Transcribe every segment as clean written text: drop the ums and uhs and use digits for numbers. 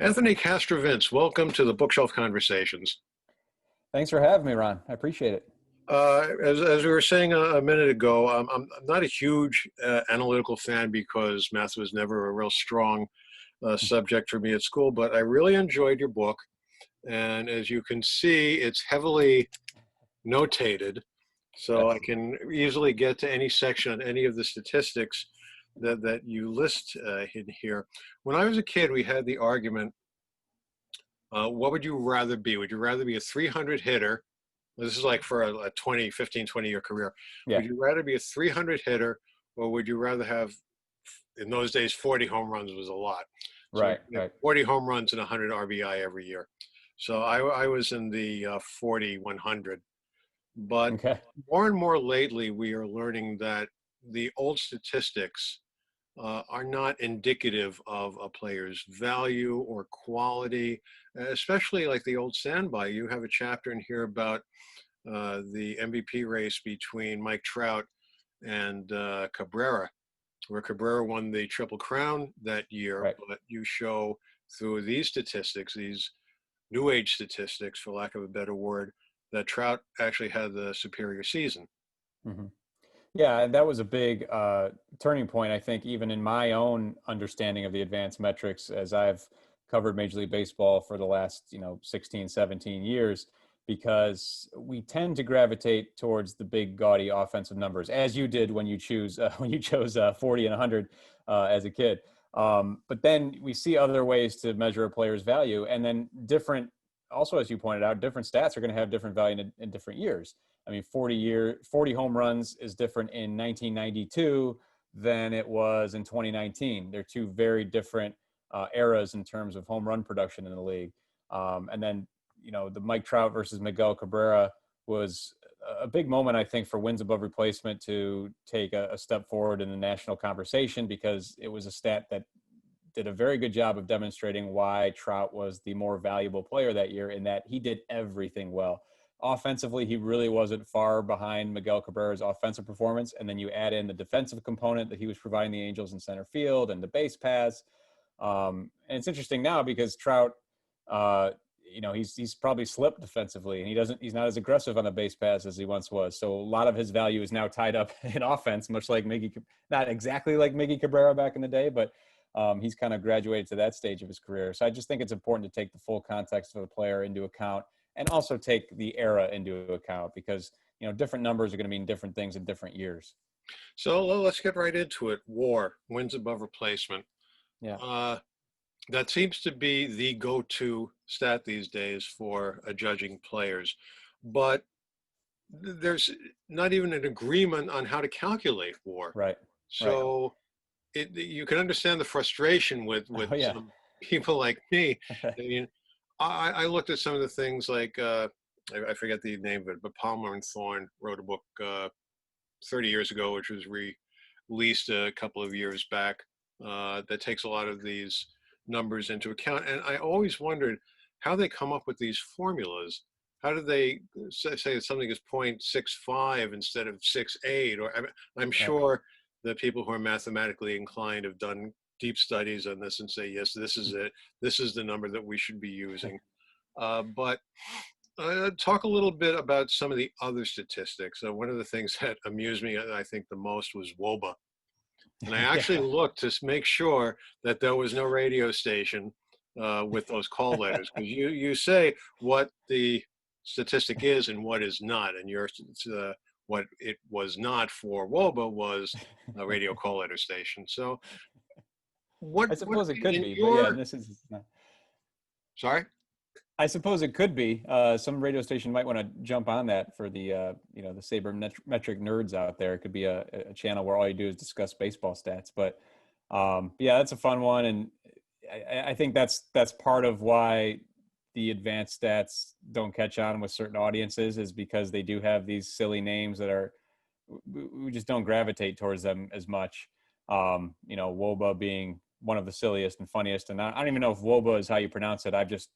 Anthony Castrovince, welcome to the Bookshelf Conversations. Thanks for having me, Ron. I appreciate it. As we were saying a minute ago, I'm not a huge analytical fan because math was never a real strong subject for me at school, but I really enjoyed your book. And as you can see, it's heavily notated, so I can easily get to any section on any of the statistics that you list in here. When I was a kid, we had the argument, what would you rather be? Would you rather be a 300 hitter? This is like for a 20-year career. Yeah, Would you rather be a 300 hitter, or would you rather have, in those days, 40 home runs was a lot. So right. 40 home runs and 100 RBI every year. So I was in the 40-100. But Okay. more and more lately, we are learning that the old statistics are not indicative of a player's value or quality, especially like the old standby. You have a chapter in here about the MVP race between Mike Trout and Cabrera, where Cabrera won the Triple Crown that year, Right. but you show through these statistics, these new age statistics, for lack of a better word, that Trout actually had the superior season. hmm Yeah, and that was a big turning point, I think, even in my own understanding of the advanced metrics as I've covered Major League Baseball for the last, 16, 17 years, because we tend to gravitate towards the big, gaudy offensive numbers, as you did when you when you chose 40 and 100 as a kid. But then we see other ways to measure a player's value, and then also as you pointed out, different stats are going to have different value in different years. I mean, 40 home runs is different in 1992 than it was in 2019. They're two very different eras in terms of home run production in the league. And then, the Mike Trout versus Miguel Cabrera was a big moment, I think, for wins above replacement to take a step forward in the national conversation, because it was a stat that did a very good job of demonstrating why Trout was the more valuable player that year, in that he did everything well. Offensively, he really wasn't far behind Miguel Cabrera's offensive performance. And then you add in the defensive component that he was providing the Angels in center field and the base paths. And it's interesting now because Trout, he's probably slipped defensively, and he's not as aggressive on the base paths as he once was. So a lot of his value is now tied up in offense, much like not exactly like Miggy Cabrera back in the day, but he's kind of graduated to that stage of his career. So I just think it's important to take the full context of a player into account, and also take the era into account, because different numbers are going to mean different things in different years. So let's get right into it. WAR, wins above replacement. Yeah. That seems to be the go-to stat these days for judging players, but there's not even an agreement on how to calculate WAR. Right. So you can understand the frustration with Oh yeah. some people like me. I mean, I looked at some of the things like I forget the name of it, but Palmer and Thorne wrote a book 30 years ago, which was released a couple of years back, that takes a lot of these numbers into account. And I always wondered how they come up with these formulas. How do they say that something is 0.65 instead of 6.8? Or I'm Right. sure the people who are mathematically inclined have done deep studies on this and say, yes, this is it. This is the number that we should be using. But talk a little bit about some of the other statistics. One of the things that amused me, I think, the most was WOBA. And I actually Yeah. looked to make sure that there was no radio station with those call letters, because you say what the statistic is and what is not, and what it was not for WOBA was a radio call letter station. So I what suppose it could in be, but yeah, your this is not. sorry? I suppose it could be. Some radio station might want to jump on that for the the sabermetric nerds out there. It could be a channel where all you do is discuss baseball stats. But yeah, that's a fun one, and I think that's part of why the advanced stats don't catch on with certain audiences, is because they do have these silly names that are, we just don't gravitate towards them as much. WOBA being one of the silliest and funniest, and I don't even know if WOBA is how you pronounce it. I just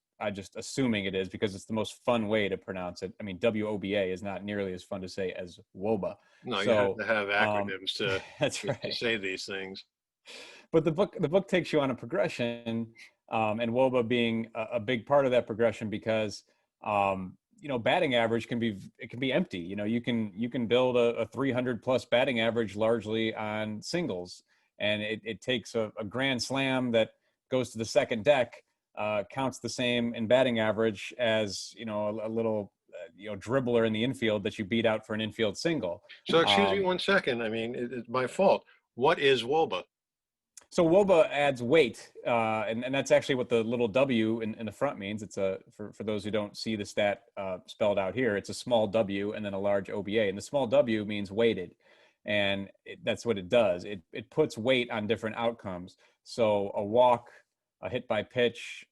assuming it is, because it's the most fun way to pronounce it. I mean, WOBA is not nearly as fun to say as WOBA. No, you have So to have acronyms that's to right. say these things. But the book takes you on a progression and WOBA being a big part of that progression because batting average can be empty. You can build a 300 plus batting average largely on singles, and it takes a grand slam that goes to the second deck, counts the same in batting average as a little dribbler in the infield that you beat out for an infield single. So excuse me Um, 1 second. I mean, it's my fault. What is WOBA? So WOBA adds weight, and that's actually what the little W in the front means. It's for those who don't see the stat spelled out here, it's a small W and then a large OBA. And the small W means weighted, and that's what it does. It puts weight on different outcomes. So a walk, a hit by pitch,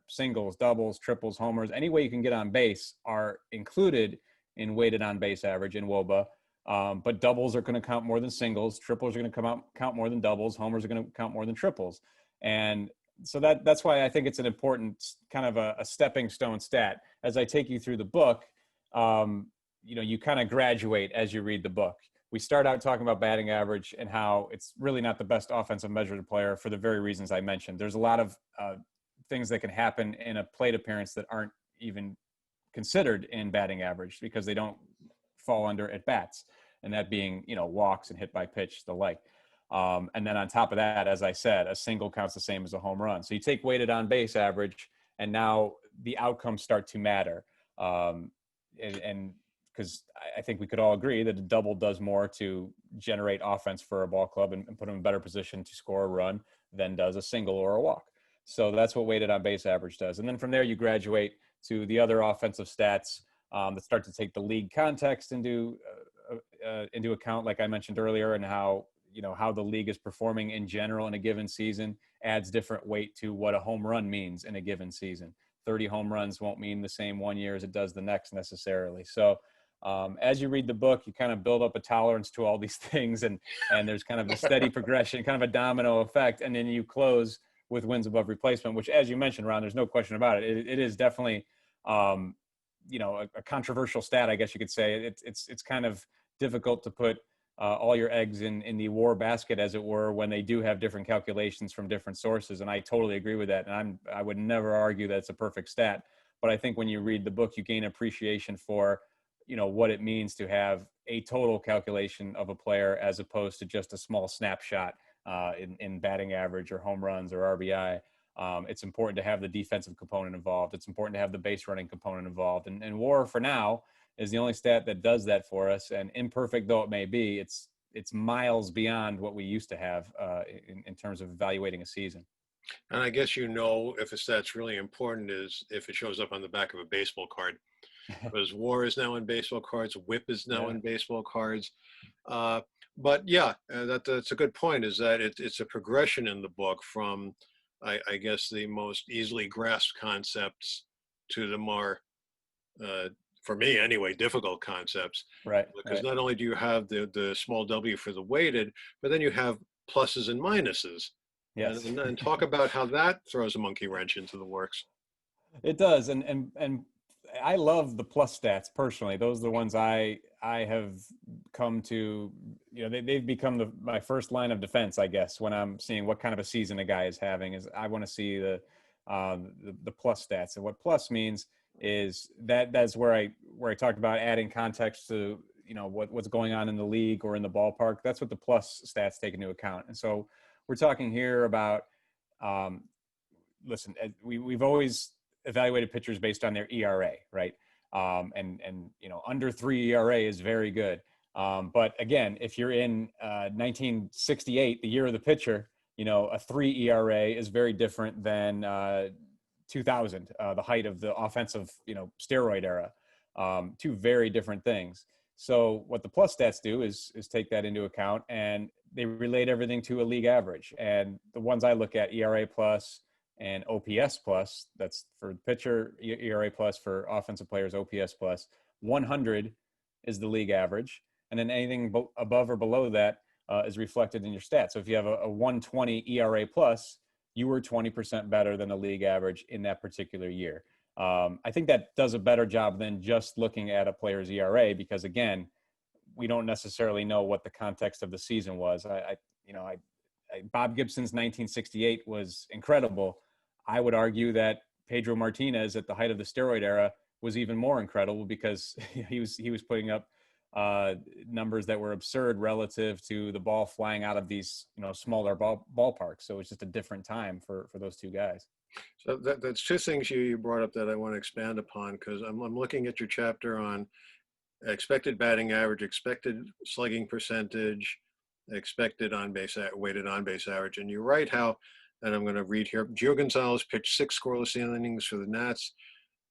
singles, doubles, triples, homers, any way you can get on base are included in weighted on base average in WOBA. But doubles are going to count more than singles. Triples are going to count more than doubles. Homers are going to count more than triples. And so that's why I think it's an important kind of a stepping stone stat. As I take you through the book, you kind of graduate as you read the book. We start out talking about batting average and how it's really not the best offensive measure to player for the very reasons I mentioned. There's a lot of things that can happen in a plate appearance that aren't even considered in batting average because they don't fall under at bats, and that being walks and hit by pitch, the like. And then on top of that, as I said, a single counts the same as a home run. So you take weighted on base average, and now the outcomes start to matter. And because I think we could all agree that a double does more to generate offense for a ball club and put them in a better position to score a run than does a single or a walk. So that's what weighted on base average does. And then from there, you graduate to the other offensive stats that start to take the league context into account, like I mentioned earlier, and how the league is performing in general in a given season adds different weight to what a home run means in a given season. 30 home runs won't mean the same one year as it does the next necessarily. So as you read the book, you kind of build up a tolerance to all these things, and there's kind of a steady progression, kind of a domino effect, and then you close with wins above replacement, which, as you mentioned, Ron, there's no question about it. It is definitely a controversial stat, I guess you could say. It's kind of difficult to put all your eggs in the WAR basket, as it were, when they do have different calculations from different sources. And I totally agree with that. And I would never argue that it's a perfect stat. But I think when you read the book, you gain appreciation for, what it means to have a total calculation of a player as opposed to just a small snapshot in batting average or home runs or RBI. It's important to have the defensive component involved. It's important to have the base running component involved. And WAR for now is the only stat that does that for us. And imperfect though it may be, it's miles beyond what we used to have in terms of evaluating a season. And I guess if a stat's really important is if it shows up on the back of a baseball card. Because WAR is now in baseball cards, WHIP is now in baseball cards. But yeah, that's a good point, is that it's a progression in the book from, I guess, the most easily grasped concepts to the more, for me anyway, difficult concepts. Right. Because not only do you have the small w for the weighted, but then you have pluses and minuses. Yes. And talk about how that throws a monkey wrench into the works. It does. And I love the plus stats personally. Those are the ones I have come to, they've become my first line of defense, I guess, when I'm seeing what kind of a season a guy is having. Is I want to see the plus stats. And what plus means is that's where I talked about adding context to what's going on in the league or in the ballpark. That's what the plus stats take into account. And so we're talking here about listen, we've always evaluated pitchers based on their ERA, right? And under 3 ERA is very good. But again, if you're in 1968, the year of the pitcher, a 3 ERA is very different than 2000, the height of the offensive, steroid era. Two very different things. So what the plus stats do is take that into account, and they relate everything to a league average. And the ones I look at, ERA plus and OPS plus, that's for pitcher, ERA plus for offensive players, OPS plus. 100 is the league average. And then anything above or below that is reflected in your stats. So if you have a 120 ERA plus, you were 20% better than the league average in that particular year. I think that does a better job than just looking at a player's ERA, because again, we don't necessarily know what the context of the season was. Bob Gibson's 1968 was incredible. I would argue that Pedro Martinez at the height of the steroid era was even more incredible because he was putting up numbers that were absurd relative to the ball flying out of these smaller ballparks. So it's just a different time for those two guys. So that's two things you brought up that I want to expand upon, because I'm looking at your chapter on expected batting average, expected slugging percentage, expected on base, weighted on base average. And you write how, and I'm going to read here, Gio Gonzalez pitched 6 scoreless innings for the Nats,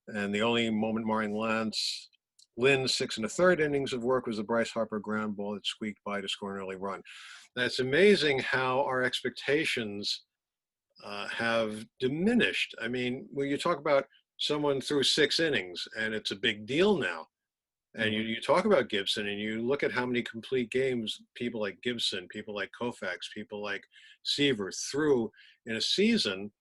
and the only moment marring Lynn's 6 1/3 innings of work was the Bryce Harper ground ball that squeaked by to score an early run. That's amazing how our expectations have diminished. I mean, when you talk about someone through 6 innings, and it's a big deal now, and you talk about Gibson, and you look at how many complete games people like Gibson, people like Koufax, people like Seaver threw in a season,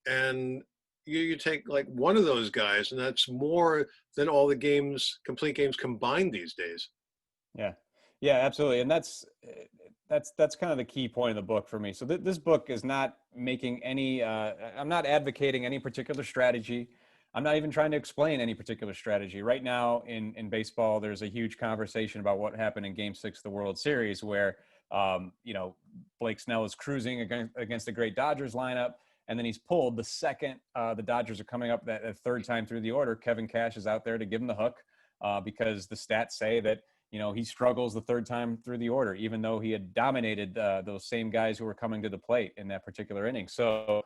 and you take like one of those guys, and that's more than all the complete games combined these days. Yeah, yeah, absolutely, and that's kind of the key point of the book for me. So this book is not making any. I'm not advocating any particular strategy. I'm not even trying to explain any particular strategy. Right now in baseball, there's a huge conversation about what happened in Game 6 of the World Series, where Blake Snell is cruising against the great Dodgers lineup, and then he's pulled the second the Dodgers are coming up that third time through the order. Kevin Cash is out there to give him the hook because the stats say that he struggles the third time through the order, even though he had dominated those same guys who were coming to the plate in that particular inning. So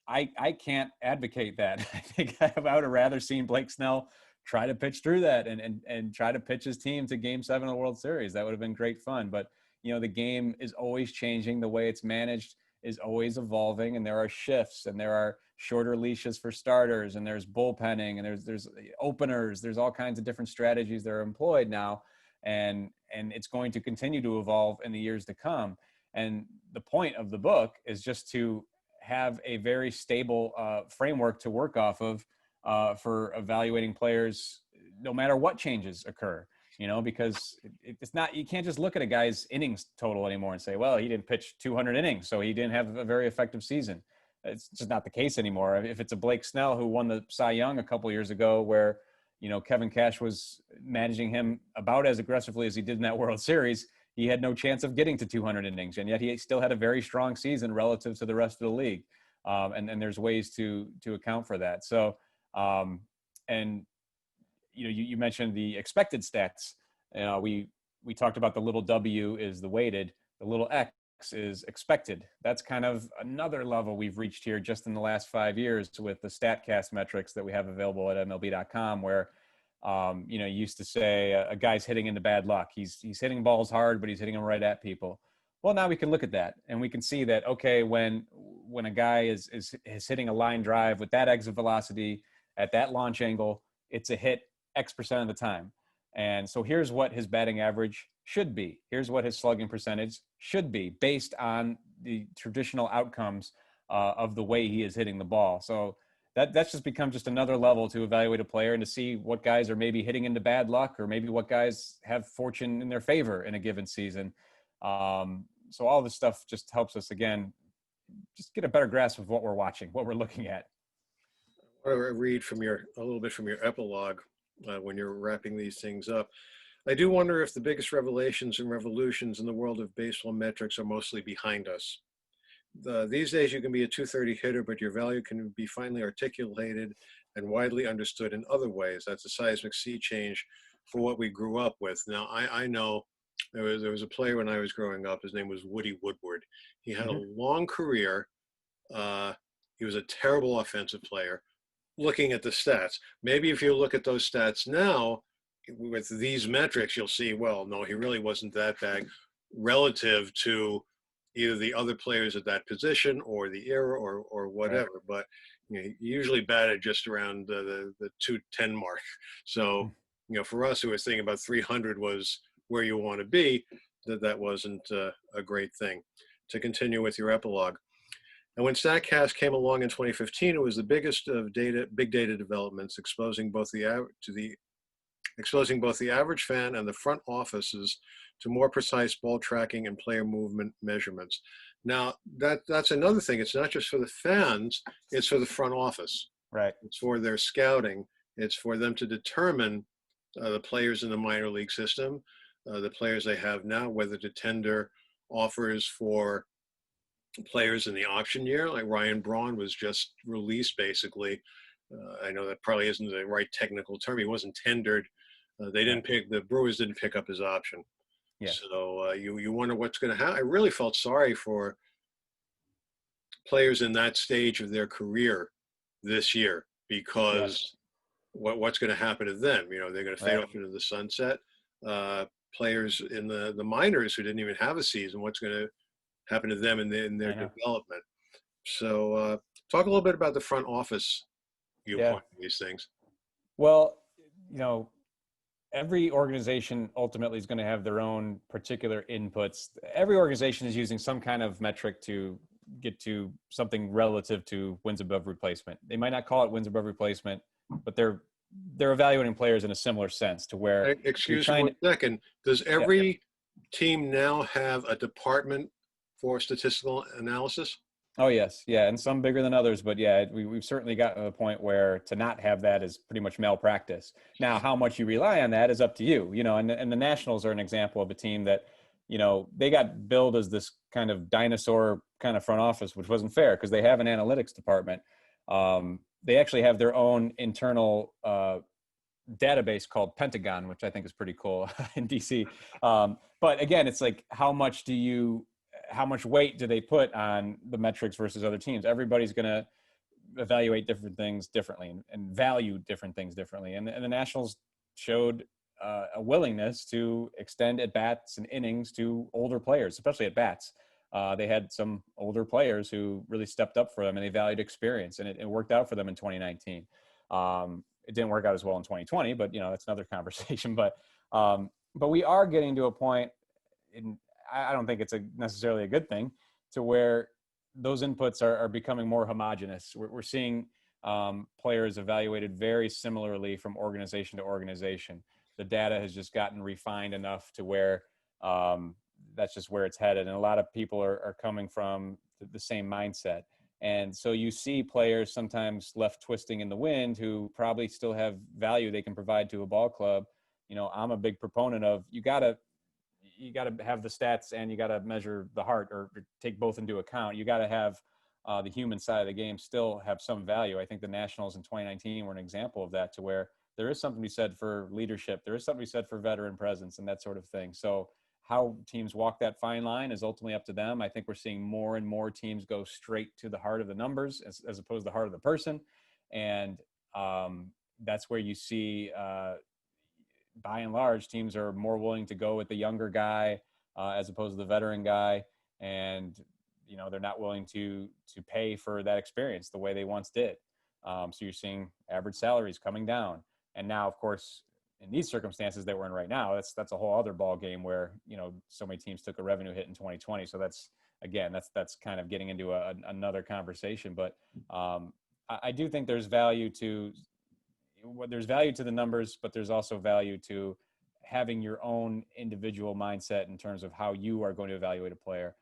I can't advocate that. I think I would have rather seen Blake Snell try to pitch through that and try to pitch his team to Game 7 of the World Series. That would have been great fun. But, the game is always changing. The way it's managed is always evolving, and there are shifts, and there are shorter leashes for starters, and there's bullpenning, and there's openers. There's all kinds of different strategies that are employed now, and it's going to continue to evolve in the years to come. And the point of the book is just to have a very stable framework to work off of for evaluating players, no matter what changes occur. Because it's not, you can't just look at a guy's innings total anymore and say, well, he didn't pitch 200 innings, so he didn't have a very effective season. It's just not the case anymore. If it's a Blake Snell who won the Cy Young a couple years ago, where Kevin Cash was managing him about as aggressively as he did in that World Series, he had no chance of getting to 200 innings, and yet he still had a very strong season relative to the rest of the league. And there's ways to account for that. So, and you mentioned the expected stats. We talked about the little W is the weighted, the little X is expected. That's kind of another level we've reached here just in the last 5 years with the StatCast metrics that we have available at MLB.com, where you used to say a guy's hitting into bad luck. He's hitting balls hard, but he's hitting them right at people. Well, now we can look at that and we can see that, okay, when a guy is hitting a line drive with that exit velocity at that launch angle, it's a hit X% of the time. And so here's what his batting average should be. Here's what his slugging percentage should be based on the traditional outcomes of the way he is hitting the ball. So that's just become just another level to evaluate a player and to see what guys are maybe hitting into bad luck, or maybe what guys have fortune in their favor in a given season. So all this stuff just helps us, again, just get a better grasp of what we're watching, what we're looking at. I want to read a little bit from your epilogue when you're wrapping these things up. I do wonder if the biggest revelations and revolutions in the world of baseball metrics are mostly behind us. These days you can be a 230 hitter, but your value can be finely articulated and widely understood in other ways. That's a seismic sea change for what we grew up with. Now, I know there was a player when I was growing up. His name was Woody Woodward. He had a long career. He was a terrible offensive player. Looking at the stats, maybe if you look at those stats now with these metrics, you'll see, well, no, he really wasn't that bad relative to either the other players at that position or the era or whatever. Right. But he usually batted just around the 210 mark. So, for us who were thinking about 300 was where you want to be, that wasn't a great thing. To continue with your epilogue. And when StatCast came along in 2015, it was the biggest of big data developments, exposing both the exposing both the average fan and the front offices to more precise ball tracking and player movement measurements. Now, that's another thing. It's not just for the fans, it's for the front office. Right. It's for their scouting. It's for them to determine the players in the minor league system, the players they have now, whether to tender offers for players in the auction year, like Ryan Braun was just released basically. I know that probably isn't the right technical term. He wasn't tendered. Yeah. The Brewers didn't pick up his option. Yeah. So you wonder what's going to happen. I really felt sorry for players in that stage of their career this year Yes. because what's going to happen to them? They're going to fade Right. off into the sunset. Players in the minors who didn't even have a season, what's going to happen to them in their I know. development? So talk a little bit about the front office Yeah. viewpoint of these things. Well, you know, every organization ultimately is going to have their own particular inputs. Every organization is using some kind of metric to get to something relative to wins above replacement. They might not call it wins above replacement, but they're evaluating players in a similar sense to where you're Excuse me trying one to, second. Does yeah. every team now have a department for statistical analysis? Oh yes, yeah, and some bigger than others, but yeah, we've certainly gotten to the point where to not have that is pretty much malpractice. Now, how much you rely on that is up to you, and the Nationals are an example of a team that, they got billed as this kind of dinosaur kind of front office, which wasn't fair because they have an analytics department. They actually have their own internal database called Pentagon, which I think is pretty cool in DC. But again, it's like how much weight do they put on the metrics versus other teams? Everybody's going to evaluate different things differently and value different things differently. And the Nationals showed a willingness to extend at bats and innings to older players, especially at bats. They had some older players who really stepped up for them, and they valued experience, and it worked out for them in 2019. It didn't work out as well in 2020, but that's another conversation. But we are getting to a point, I don't think it's necessarily a good thing, to where those inputs are becoming more homogenous. We're seeing players evaluated very similarly from organization to organization. The data has just gotten refined enough to where that's just where it's headed. And a lot of people are coming from the same mindset. And so you see players sometimes left twisting in the wind who probably still have value they can provide to a ball club. I'm a big proponent of you got to have the stats and you got to measure the heart, or take both into account. You got to have the human side of the game still have some value. I think the Nationals in 2019 were an example of that, to where there is something to be said for leadership. There is something to be said for veteran presence and that sort of thing. So how teams walk that fine line is ultimately up to them. I think we're seeing more and more teams go straight to the heart of the numbers as opposed to the heart of the person. And that's where you see, by and large, teams are more willing to go with the younger guy as opposed to the veteran guy. And, they're not willing to pay for that experience the way they once did. So you're seeing average salaries coming down. And now, of course, in these circumstances that we're in right now, that's a whole other ball game where, so many teams took a revenue hit in 2020. So that's kind of getting into another conversation. But I do think there's value to the numbers, but there's also value to having your own individual mindset in terms of how you are going to evaluate a player.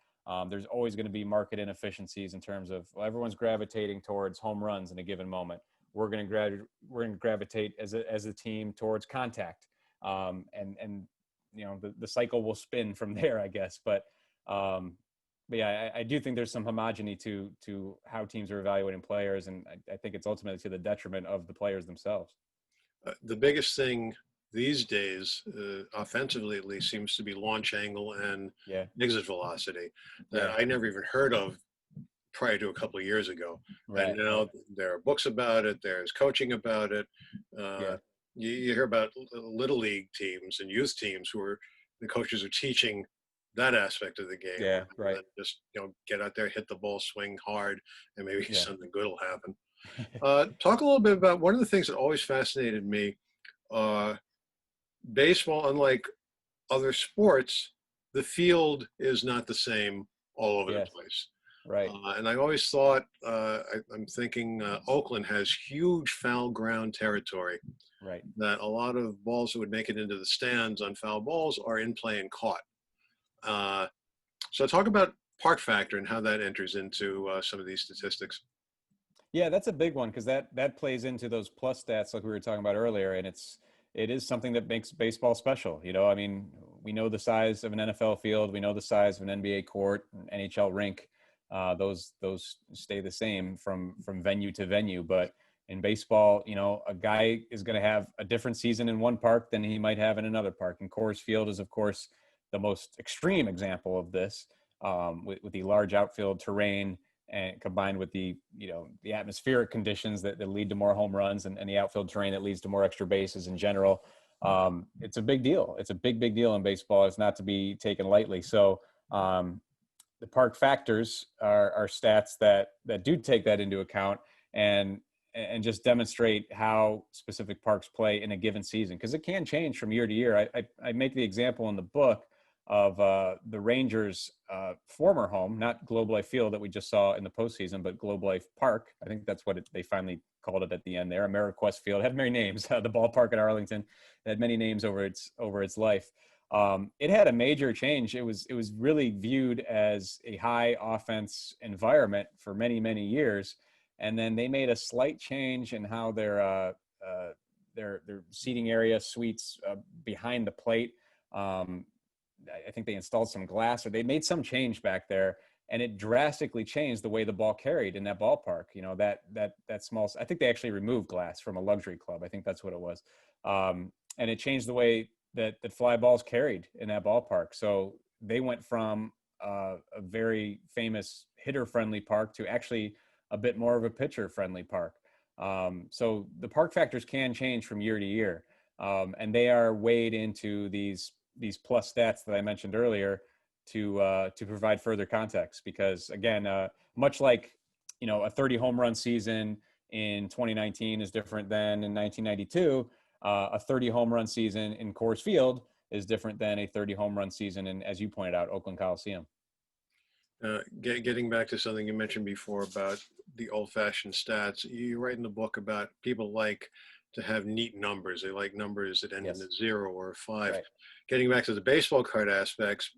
There's always going to be market inefficiencies in terms of, well, everyone's gravitating towards home runs in a given moment. We're going to gravitate as a team towards contact, and the cycle will spin from there, I guess. But yeah, I do think there's some homogeny to how teams are evaluating players, and I think it's ultimately to the detriment of the players themselves. The biggest thing these days, offensively at least, seems to be launch angle and Yeah, exit velocity that yeah, I never even heard of prior to a couple of years ago. And right, now right, there are books about it. There's coaching about it. Uh, yeah, you hear about little league teams and youth teams who the coaches are teaching that aspect of the game, yeah, rather right, than just get out there, hit the ball, swing hard, and maybe yeah, something good will happen. Talk a little bit about one of the things that always fascinated me. Uh, Baseball, unlike other sports, the field is not the same all over the yes, place. right, And I always thought, I'm thinking Oakland has huge foul ground territory. Right. that a lot of balls that would make it into the stands on foul balls are in play and caught. Uh, so talk about park factor and how that enters into some of these statistics. Yeah, that's a big one because that plays into those plus stats like we were talking about earlier, and it is something that makes baseball special. I mean, we know the size of an NFL field, we know the size of an NBA court, an NHL rink. Those stay the same from venue to venue, but in baseball, a guy is going to have a different season in one park than he might have in another park. And Coors Field is, of course, the most extreme example of this, with the large outfield terrain and combined with the atmospheric conditions that lead to more home runs and the outfield terrain that leads to more extra bases in general. It's a big deal. It's a big deal in baseball. It's not to be taken lightly. So the park factors are stats that do take that into account and just demonstrate how specific parks play in a given season, because it can change from year to year. I make the example in the book of the Rangers' former home, not Globe Life Field that we just saw in the postseason, but Globe Life Park. I think that's what they finally called it at the end there. AmeriQuest Field. It had many names. The ballpark at Arlington had many names over its life. It had a major change. It was really viewed as a high offense environment for many years, and then they made a slight change in how their seating area, suites behind the plate. I think they installed some glass, or they made some change back there, and it drastically changed the way the ball carried in that ballpark. That small. I think they actually removed glass from a luxury club. I think that's what it was, and it changed the way that fly balls carried in that ballpark. So they went from a very famous hitter-friendly park to actually a bit more of a pitcher-friendly park. So the park factors can change from year to year, and they are weighed into these plus stats that I mentioned earlier to provide further context. Because again, much like a 30 home run season in 2019 is different than in 1992, a 30 home run season in Coors Field is different than a 30 home run season in, as you pointed out, Oakland Coliseum. Getting back to something you mentioned before about the old-fashioned stats, you write in the book about people like to have neat numbers. They like numbers that end in Yes. a 0 or a 5. Right. Getting back to the baseball card aspects,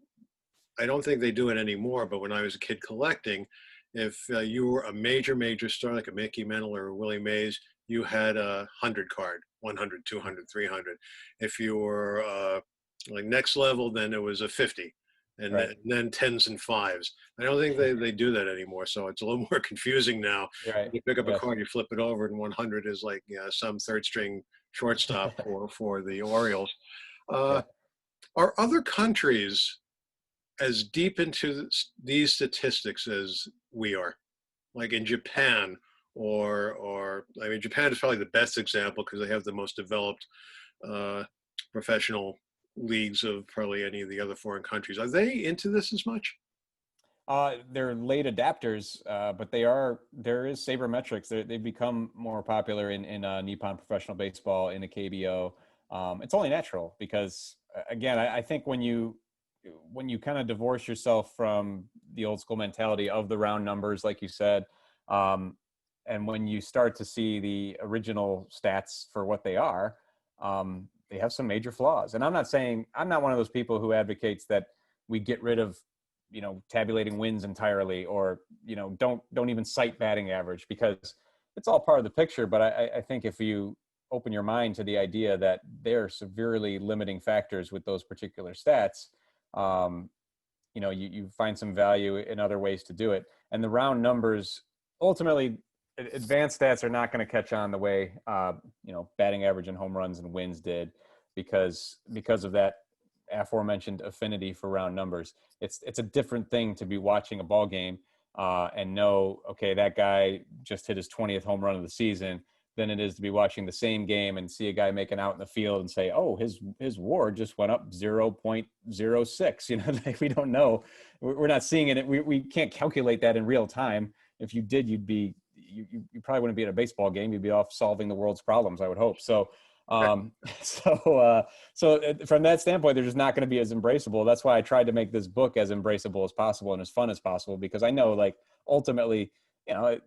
I don't think they do it anymore, but when I was a kid collecting, if you were a major star like a Mickey Mantle or a Willie Mays, you had a 100 card, 100, 200, 300. If you were like next level, then it was a 50. And Right. then tens and fives. I don't think they do that anymore. So it's a little more confusing now. Right. You pick up a Yes. card, you flip it over, and 100 is like some third string shortstop for the Orioles. Uh, Yeah. are other countries as deep into these statistics as we are? Like in Japan, or I mean, Japan is probably the best example because they have the most developed uh, professional leagues of probably any of the other foreign countries. Are they into this as much? They're late adapters, but there is sabermetrics. They've become more popular in Nippon professional baseball, in the KBO. It's only natural because, again, I think when you kind of divorce yourself from the old school mentality of the round numbers, like you said, and when you start to see the original stats for what they are, they have some major flaws. And I'm not one of those people who advocates that we get rid of tabulating wins entirely, or don't even cite batting average, because it's all part of the picture. But I think if you open your mind to the idea that there are severely limiting factors with those particular stats, you find some value in other ways to do it. And the round numbers, ultimately, advanced stats are not going to catch on the way batting average and home runs and wins did, because of that aforementioned affinity for round numbers. It's a different thing to be watching a ball game and know, okay, that guy just hit his 20th home run of the season, than it is to be watching the same game and see a guy making out in the field and say, oh, his WAR just went up 0.06. Like, we don't know. We're not seeing it. We can't calculate that in real time. If you did, you probably wouldn't be at a baseball game. You'd be off solving the world's problems, I would hope. So so from that standpoint, they're just not going to be as embraceable. That's why I tried to make this book as embraceable as possible and as fun as possible, because I know, like, ultimately,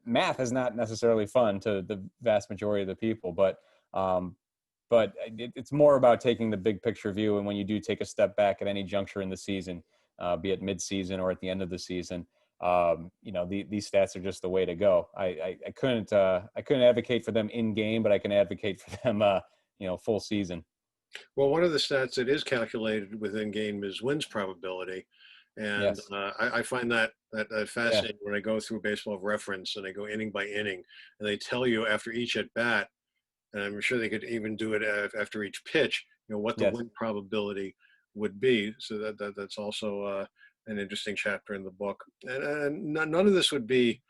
math is not necessarily fun to the vast majority of the people, but but it's more about taking the big picture view. And when you do take a step back at any juncture in the season, be it mid-season or at the end of the season, these stats are just the way to go. I couldn't advocate for them in game, but I can advocate for them, full season. Well, one of the stats that is calculated within game is wins probability, and Yes. I find that Yeah. fascinating when I go through Baseball Reference and I go inning by inning, and they tell you after each at bat, and I'm sure they could even do it after each pitch, what the Yes. win probability would be. So that's also an interesting chapter in the book, and none of this would be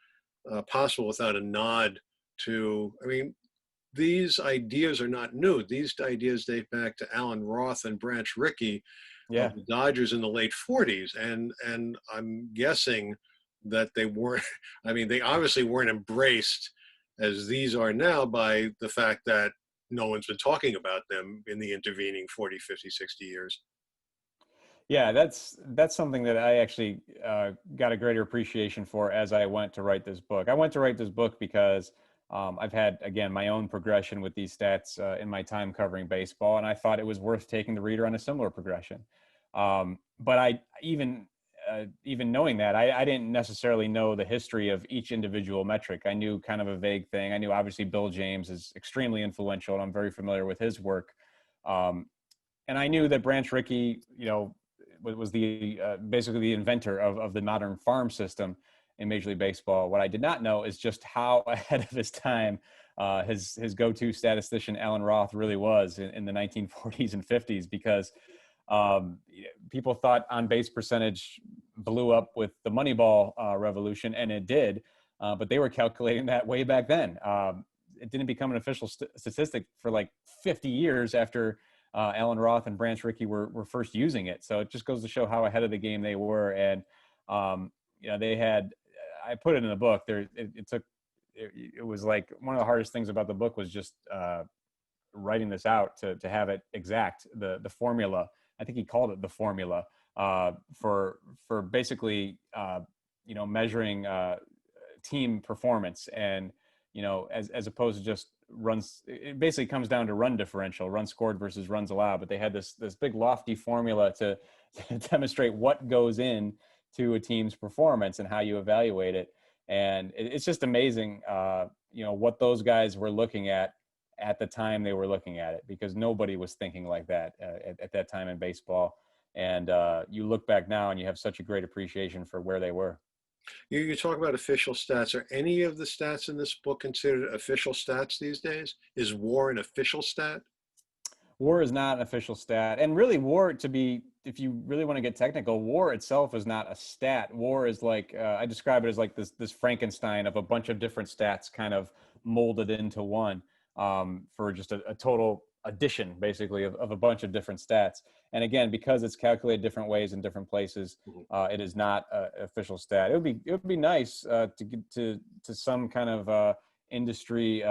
possible without a nod to. I mean, these ideas are not new. These ideas date back to Alan Roth and Branch Rickey of Yeah. the Dodgers in the late 40s. And I'm guessing that they weren't, I mean, they obviously weren't embraced as these are now by the fact that no one's been talking about them in the intervening 40, 50, 60 years. Yeah, that's something that I actually got a greater appreciation for as I went to write this book. I went to write this book because I've had, again, my own progression with these stats in my time covering baseball, and I thought it was worth taking the reader on a similar progression. But I even knowing that, I didn't necessarily know the history of each individual metric. I knew kind of a vague thing. I knew obviously Bill James is extremely influential, and I'm very familiar with his work. Um, and I knew that Branch Rickey, was the basically the inventor of the modern farm system in Major League Baseball. What I did not know is just how ahead of his time his go-to statistician Alan Roth really was in the 1940s and 50s, because um, people thought on base percentage blew up with the Moneyball revolution, and it did, but they were calculating that way back then. It didn't become an official statistic for like 50 years after Alan Roth and Branch Rickey were first using it. So it just goes to show how ahead of the game they were. And, they had, I put it in the book there. It was like one of the hardest things about the book was just writing this out to have it exact, the formula. I think he called it the formula for basically, measuring team performance. And, as opposed to just runs, it basically comes down to run differential, runs scored versus runs allowed. But they had this big lofty formula to demonstrate what goes in to a team's performance and how you evaluate it. And it's just amazing, what those guys were looking at the time they were looking at it, because nobody was thinking like that at that time in baseball. And you look back now and you have such a great appreciation for where they were. You talk about official stats. Are any of the stats in this book considered official stats these days? Is WAR an official stat? WAR is not an official stat, and really, WAR, if you really want to get technical, WAR itself is not a stat. WAR is like, I describe it as like this Frankenstein of a bunch of different stats kind of molded into one, for just a total addition, basically, of a bunch of different stats. And again, because it's calculated different ways in different places, it is not an official stat. It would be nice to get to some kind of industry,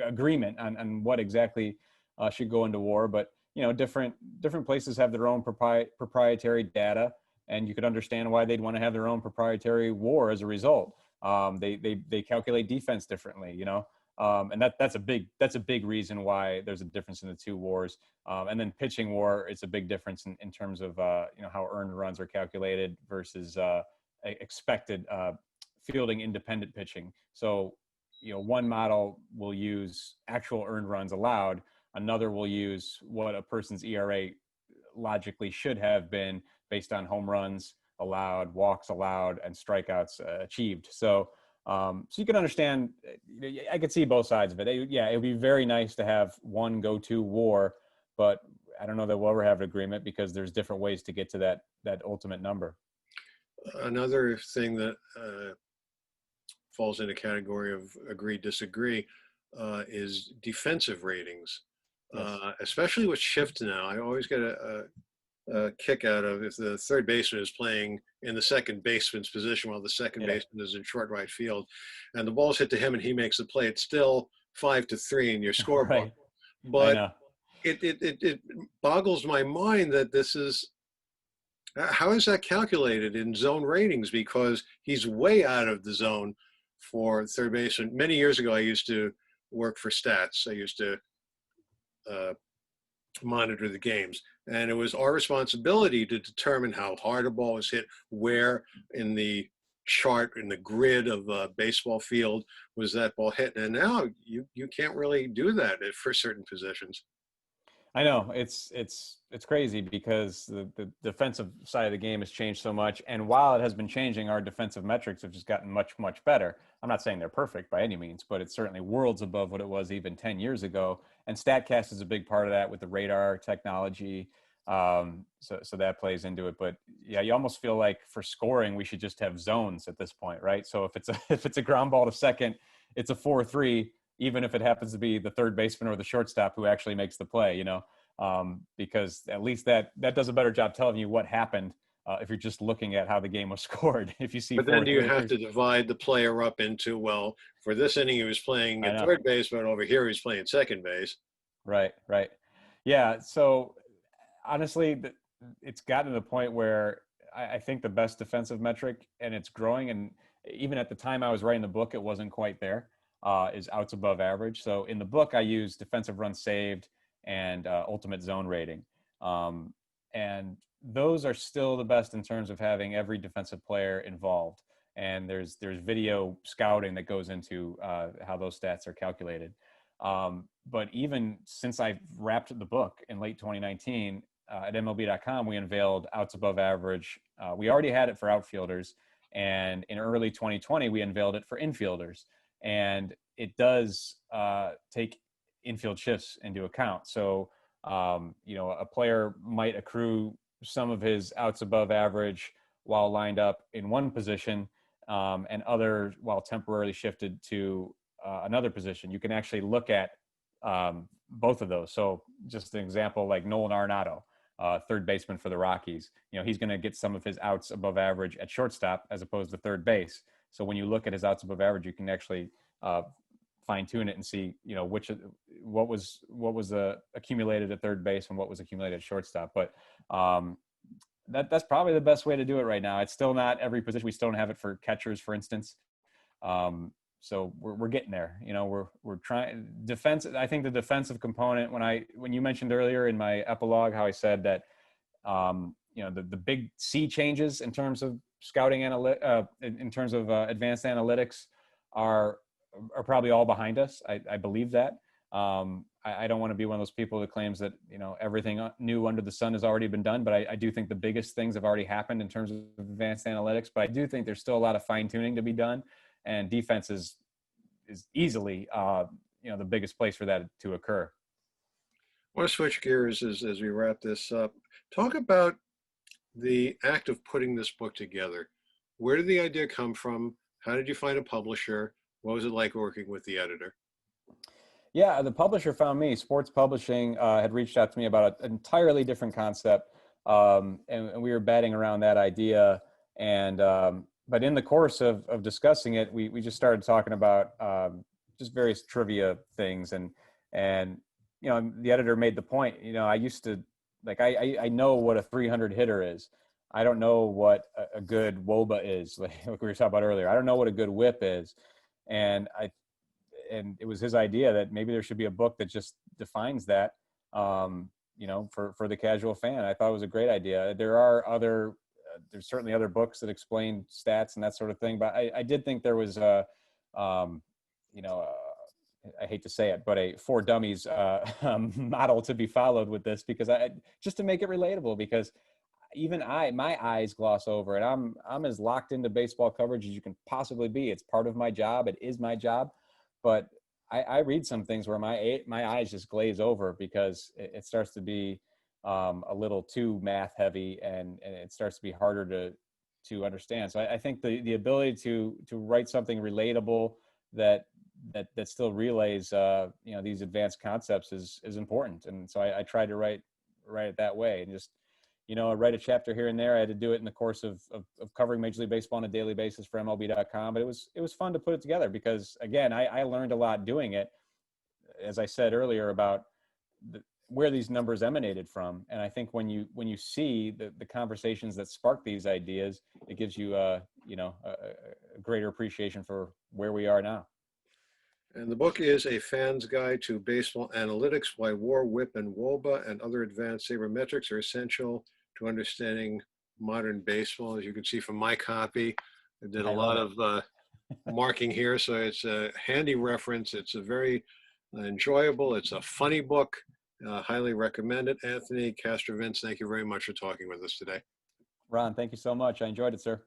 agreement on what exactly should go into WAR. But different places have their own proprietary data, and you could understand why they'd want to have their own proprietary WAR as a result. They calculate defense differently, and that's a big reason why there's a difference in the two WARs. And then pitching WAR, it's a big difference in terms of how earned runs are calculated versus expected fielding independent pitching. So one model will use actual earned runs allowed, another will use what a person's ERA logically should have been based on home runs allowed, walks allowed, and strikeouts achieved. So you can understand, I could see both sides of it. It would be very nice to have one go-to WAR, but I don't know that we'll ever have an agreement, because there's different ways to get to that ultimate number. Another thing that falls in a category of agree, disagree, is defensive ratings, Yes. especially with shifts now. I always get a kick out of if the third baseman is playing in the second baseman's position while the second Yeah. baseman is in short right field, and the ball's hit to him and he makes the play. It's still 5-3 in your scorebook, Right. I but know. it boggles my mind that this is how is that calculated in zone ratings, because he's way out of the zone for third baseman. Many years ago, I used to work for stats. I used to uh, monitor the games. And it was our responsibility to determine how hard a ball was hit, where in the chart, in the grid of a baseball field was that ball hit. And now you can't really do that for certain positions. I know it's crazy because the defensive side of the game has changed so much, and while it has been changing, our defensive metrics have just gotten much better. I'm not saying they're perfect by any means, but it's certainly worlds above what it was even 10 years ago. And Statcast is a big part of that with the radar technology. So that plays into it. But yeah, you almost feel like for scoring, we should just have zones at this point, right? So if it's a if it's a ground ball to second, it's a 4-3, even if it happens to be the third baseman or the shortstop who actually makes the play, because at least that does a better job telling you what happened if you're just looking at how the game was scored. If you see But then do you 4-3, have to divide the player up into, well, for this inning he was playing I at know. third base, but over here he's playing second base. Right. Yeah. So honestly, it's gotten to the point where I think the best defensive metric, and it's growing. And even at the time I was writing the book, it wasn't quite there. Is outs above average. So in the book, I use defensive runs saved and ultimate zone rating, and those are still the best in terms of having every defensive player involved. And there's video scouting that goes into how those stats are calculated. But even since I wrapped the book in late 2019 at MLB.com, we unveiled outs above average. We already had it for outfielders, and in early 2020, we unveiled it for infielders. And it does take infield shifts into account. So, a player might accrue some of his outs above average while lined up in one position, and other while temporarily shifted to another position. You can actually look at both of those. So just an example, like Nolan Arenado, third baseman for the Rockies, he's going to get some of his outs above average at shortstop as opposed to third base. So when you look at his outs above average, you can actually fine tune it and see, what was accumulated at third base and what was accumulated at shortstop. But that's probably the best way to do it right now. It's still not every position. We still don't have it for catchers, for instance. So we're getting there. We're trying defense. I think the defensive component, when you mentioned earlier in my epilogue how I said that the big sea changes in terms of scouting in terms of advanced analytics are probably all behind us. I believe that. I don't want to be one of those people that claims that everything new under the sun has already been done, but I do think the biggest things have already happened in terms of advanced analytics. But I do think there's still a lot of fine tuning to be done, and defense is easily the biggest place for that to occur. I want to switch gears as we wrap this up. Talk about the act of putting this book together. Where did the idea come from? How did you find a publisher? What was it like working with the editor? Yeah, the publisher found me. Sports Publishing had reached out to me about an entirely different concept, and we were batting around that idea. And but in the course of discussing it, we just started talking about just various trivia things, and the editor made the point. I used to I know what a 300 hitter is. I don't know what a good WOBA is, like we were talking about earlier. I don't know what a good WHIP is, and it was his idea that maybe there should be a book that just defines that, for the casual fan. I thought it was a great idea. There's certainly other books that explain stats and that sort of thing, but I did think there was I hate to say it, but a for dummies model to be followed with this, because just to make it relatable, because even my eyes gloss over, and I'm as locked into baseball coverage as you can possibly be. It's part of my job. It is my job. But I read some things where my eyes just glaze over because it starts to be a little too math heavy, and it starts to be harder to understand. So I think the ability to write something relatable that still relays these advanced concepts is important. And so I tried to write it that way, and just I write a chapter here and there. I had to do it in the course of covering Major League Baseball on a daily basis for MLB.com. But it was fun to put it together because, again, I learned a lot doing it, as I said earlier, about where these numbers emanated from. And I think when you see the conversations that spark these ideas, it gives you a greater appreciation for where we are now. And the book is A Fan's Guide to Baseball Analytics: Why WAR, WHIP, and WOBA and Other Advanced Sabermetrics Are Essential to Understanding Modern Baseball. As you can see from my copy, I did a I love lot it. of marking here, so it's a handy reference. It's a very enjoyable, it's a funny book. Highly recommend it. Anthony Castrovince, thank you very much for talking with us today. Ron, thank you so much. I enjoyed it, sir.